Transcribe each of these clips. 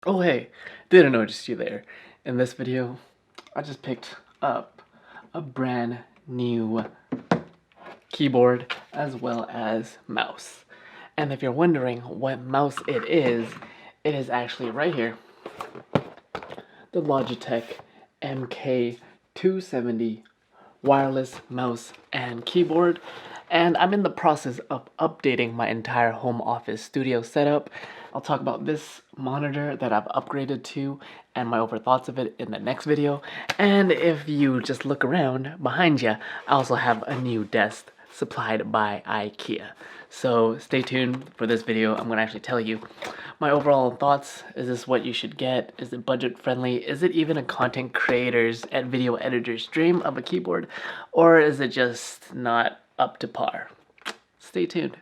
Oh hey, didn't notice you there. In this video, I just picked up a brand new keyboard as well as mouse. And if you're wondering what mouse it is actually right here. The Logitech MK 270 wireless mouse and keyboard, and I'm in the process of updating my entire home office studio setup. I'll talk about this monitor that I've upgraded to and my overall thoughts of it in the next video. And if you just look around behind you, I also have a new desk supplied by IKEA. So stay tuned for this video. I'm going to actually tell you my overall thoughts. Is this what you should get? Is it budget friendly? Is it even a content creator's and video editor's dream of a keyboard? Or is it just not up to par? Stay tuned.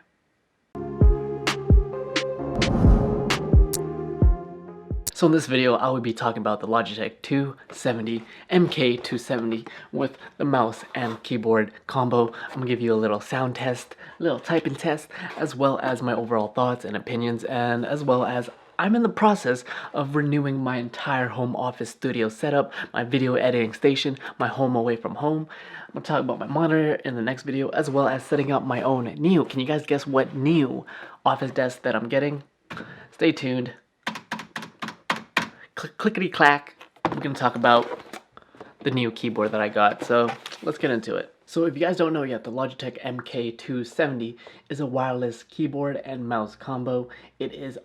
So in this video, I will be talking about the Logitech 270 MK270 with the mouse and keyboard combo. I'm gonna give you a little sound test, a little typing test, as well as my overall thoughts and opinions, and as well as I'm in the process of renewing my entire home office studio setup, my video editing station, my home away from home. I'm gonna talk about my monitor in the next video, as well as setting up my own new, can you guys guess what new office desk that I'm getting? Stay tuned. Clickety clack, we're gonna talk about the new keyboard that I got, so let's get into it. So if you guys don't know yet, the Logitech MK270 is a wireless keyboard and mouse combo. It is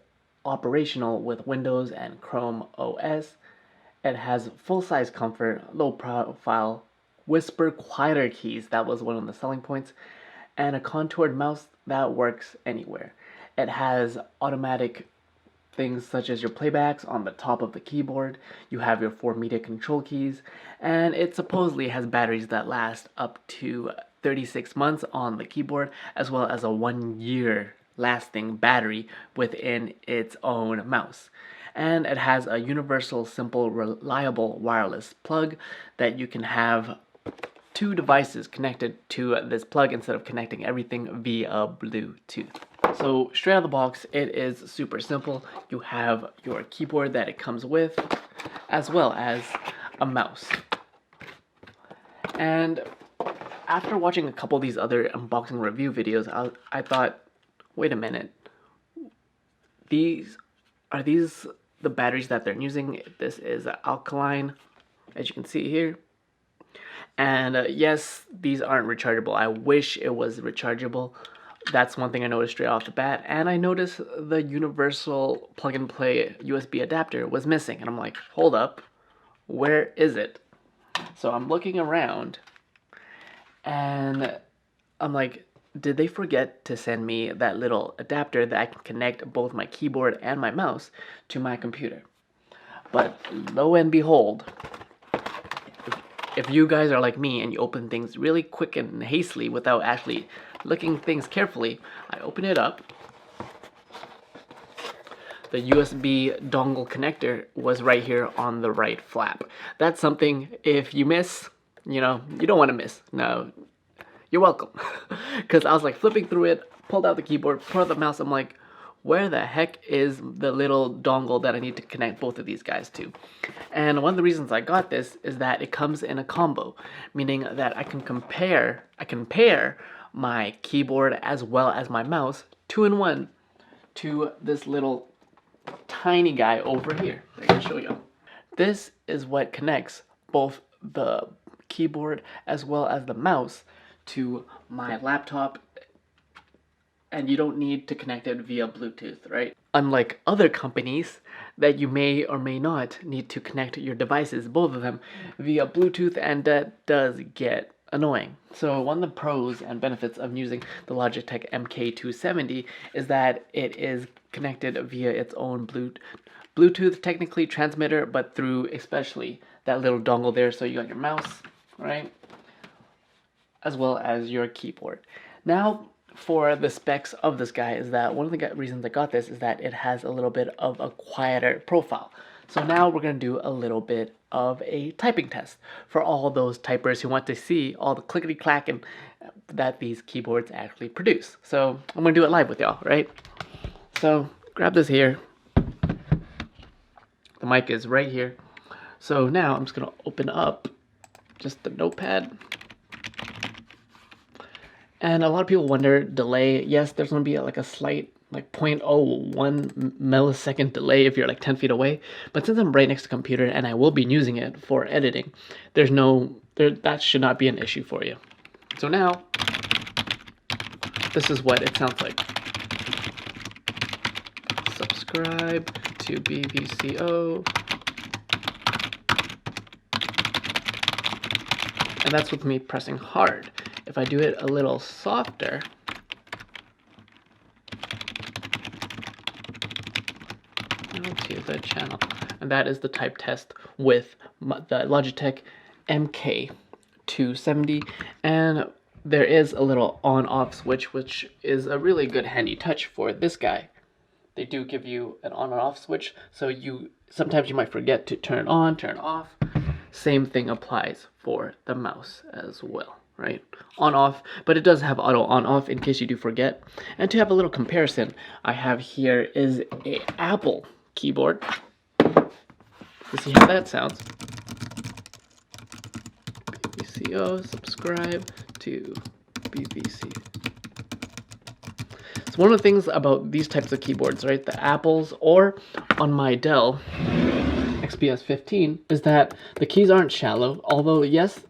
operational with Windows and Chrome OS. It has full-size comfort, low profile, whisper quieter keys, that was one of the selling points, and a contoured mouse that works anywhere. It has automatic things such as your playbacks on the top of the keyboard. You have your 4 media control keys, and it supposedly has batteries that last up to 36 months on the keyboard, as well as a 1-year lasting battery within its own mouse. And it has a universal, simple, reliable wireless plug that you can have 2 devices connected to this plug instead of connecting everything via Bluetooth. So straight out of the box, it is super simple. You have your keyboard that it comes with, as well as a mouse. And after watching a couple of these other unboxing review videos, I thought, wait a minute, are these the batteries that they're using? This is alkaline, as you can see here. And yes, these aren't rechargeable. I wish it was rechargeable. That's one thing I noticed straight off the bat. And I noticed the universal plug-and-play USB adapter was missing. And I'm like, hold up, where is it? So I'm looking around, and I'm like, did they forget to send me that little adapter that I can connect both my keyboard and my mouse to my computer? But lo and behold, if you guys are like me and you open things really quick and hastily without actually looking things carefully, I open it up. The USB dongle connector was right here on the right flap. That's something, if you miss, you don't want to miss. No, you're welcome. Because I was like flipping through it, pulled out the keyboard, pulled out the mouse. I'm like, where the heck is the little dongle that I need to connect both of these guys to? And one of the reasons I got this is that it comes in a combo, meaning that I can pair my keyboard as well as my mouse 2-in-1 to this little tiny guy over here. I can show you. This is what connects both the keyboard as well as the mouse to my laptop, and you don't need to connect it via Bluetooth, right? Unlike other companies that you may or may not need to connect your devices, both of them, via Bluetooth, and that does get annoying. So one of the pros and benefits of using the Logitech MK270 is that it is connected via its own Bluetooth technically transmitter, but through especially that little dongle there. So you got your mouse, right? As well as your keyboard. Now, for the specs of this guy is that one of the reasons I got this is that it has a little bit of a quieter profile. So now we're going to do a little bit of a typing test for all those typers who want to see all the clickety clack and that these keyboards actually produce. So I'm going to do it live with y'all, right? So grab this here. The mic is right here. So now I'm just gonna open up just the notepad. And a lot of people wonder, delay. Yes, there's gonna be like a slight like 0.01 millisecond delay if you're like 10 feet away. But since I'm right next to the computer and I will be using it for editing, that should not be an issue for you. So now, this is what it sounds like. Subscribe to BVC Co. And that's with me pressing hard. If I do it a little softer, to the channel, and that is the type test with the Logitech MK 270, and there is a little on-off switch, which is a really good handy touch for this guy. They do give you an on and off switch, so sometimes you might forget to turn on, turn off. Same thing applies for the mouse as well, right? On off, but it does have auto on off in case you do forget. And to have a little comparison, I have here is a Apple keyboard. Let's see how that sounds. BVC Co, subscribe to BVC. So one of the things about these types of keyboards, right, the Apples or on my Dell XPS 15, is that the keys aren't shallow, although yes,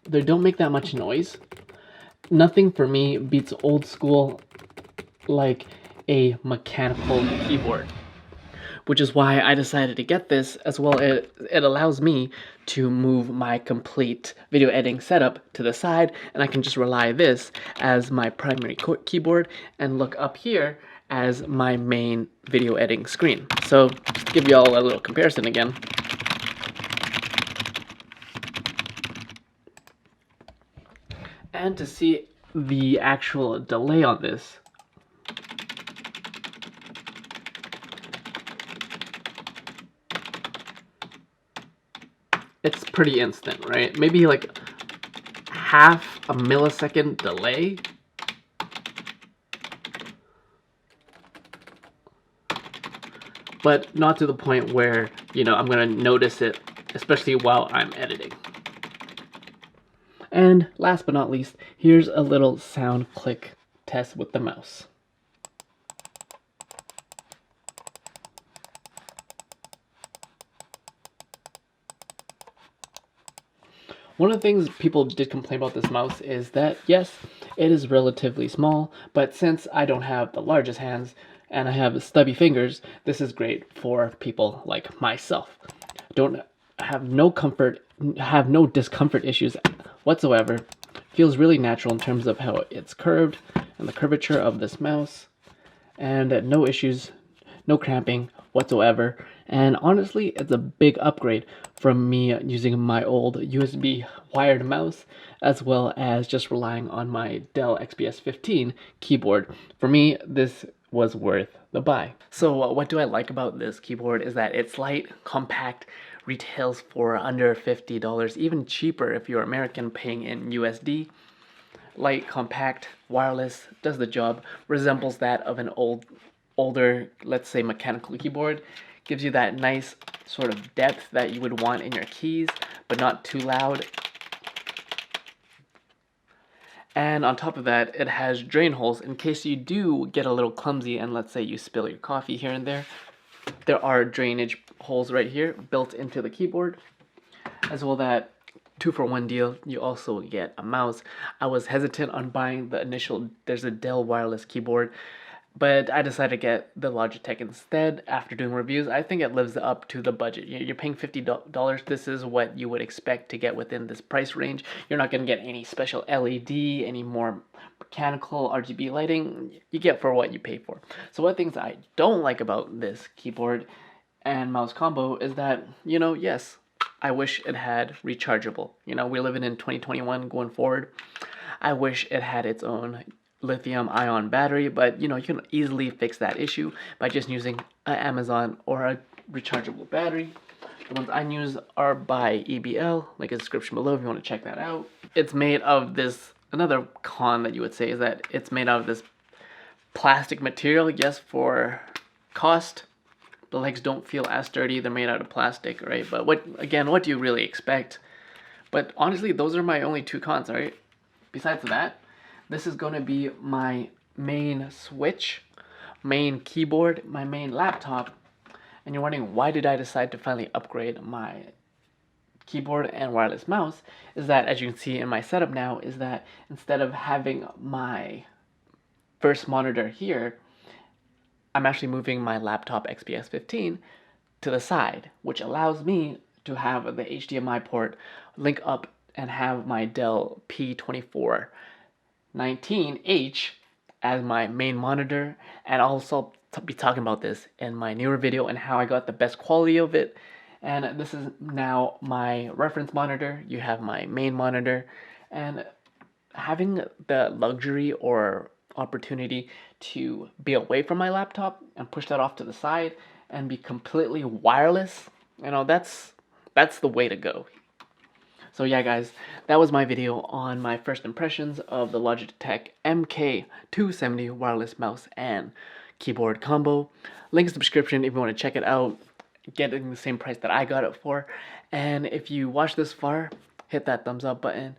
they don't make that much noise. Nothing for me beats old school like a mechanical keyboard, which is why I decided to get this. As well, it allows me to move my complete video editing setup to the side, and I can just rely this as my primary keyboard and look up here as my main video editing screen. So just to give you all a little comparison again. And to see the actual delay on this, it's pretty instant, right? Maybe like half a millisecond delay. But not to the point where, I'm gonna notice it, especially while I'm editing. And last but not least, here's a little sound click test with the mouse. One of the things people did complain about this mouse is that, yes, it is relatively small, but since I don't have the largest hands and I have stubby fingers, this is great for people like myself. Have no discomfort issues whatsoever. Feels really natural in terms of how it's curved and the curvature of this mouse, and no issues, no cramping whatsoever. And honestly, it's a big upgrade from me using my old USB wired mouse, as well as just relying on my Dell XPS 15 keyboard. For me, this was worth the buy. So what do I like about this keyboard is that it's light, compact, retails for under $50, even cheaper if you're American paying in USD. Light, compact, wireless, does the job, resembles that of an older, let's say, mechanical keyboard. Gives you that nice sort of depth that you would want in your keys, but not too loud. And on top of that, it has drain holes in case you do get a little clumsy and let's say you spill your coffee here and there. There are drainage holes right here built into the keyboard. As well, that 2-for-1 deal, you also get a mouse. I was hesitant on buying there's a Dell wireless keyboard, but I decided to get the Logitech instead after doing reviews. I think it lives up to the budget. You're paying $50. This is what you would expect to get within this price range. You're not going to get any special LED, any more mechanical RGB lighting. You get for what you pay for. So one of the things I don't like about this keyboard and mouse combo is that, yes, I wish it had rechargeable. We're living in 2021 going forward. I wish it had its own lithium-ion battery, but you can easily fix that issue by just using an Amazon or a rechargeable battery. The ones I use are by EBL, like in the description below if you want to check that out. It's made of this, another con that you would say is that it's made out of this plastic material. Yes, for cost, The legs don't feel as sturdy. They're made out of plastic, right? But what do you really expect? But honestly, those are my only two cons, right? Besides that, this is going to be my main switch, main keyboard, my main laptop. And you're wondering, why did I decide to finally upgrade my keyboard and wireless mouse? Is that, as you can see in my setup now, is that instead of having my first monitor here, I'm actually moving my laptop XPS 15 to the side, which allows me to have the HDMI port link up and have my Dell P2419H as my main monitor. And I'll also be talking about this in my newer video and how I got the best quality of it. And this is now my reference monitor. You have my main monitor, and having the luxury or opportunity to be away from my laptop and push that off to the side and be completely wireless, that's the way to go. So yeah, guys, that was my video on my first impressions of the Logitech MK 270 wireless mouse and keyboard combo. Link in the description if you want to check it out, getting the same price that I got it for. And if you watched this far, hit that thumbs up button.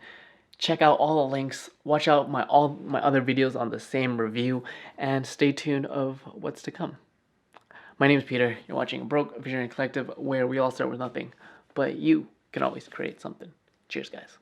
Check out all the links. Watch out all my other videos on the same review, and stay tuned of what's to come. My name is Peter. You're watching Broke Visionary Collective, where we all start with nothing, but you can always create something. Cheers, guys.